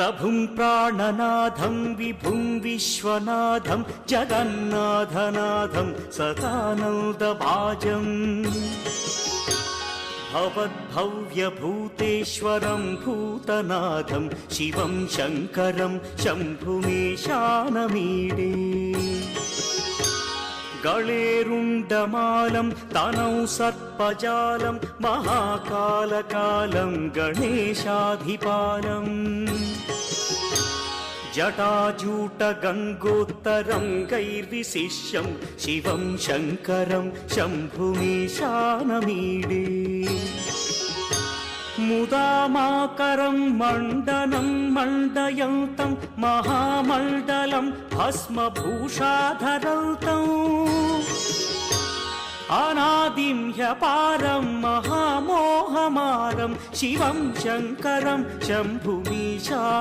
प्रभुं प्राणनाथं विभुं विश्वनाथं जगन्नाथनाथं सदानन्दभाजम् भवद्भव्यभूतेश्वरं भूतनाथं शिवं शङ्करं शम्भुमीशानमीडे गळेरुण्डमालं तनौ सर्पजालं महाकालकालं गणेशाधिपालम् जटाजूटगङ्गोत्तरं गैर्विशिष्यं शिवं शङ्करं शम्भुमीशानमीडे मुदामाकरं मण्डनं मण्डयन्तं महामण्डलं भस्मभूषाधरन्तम् अनादिं ह्यपारं महामोहमारं शिवं शङ्करं शम्भुमीशा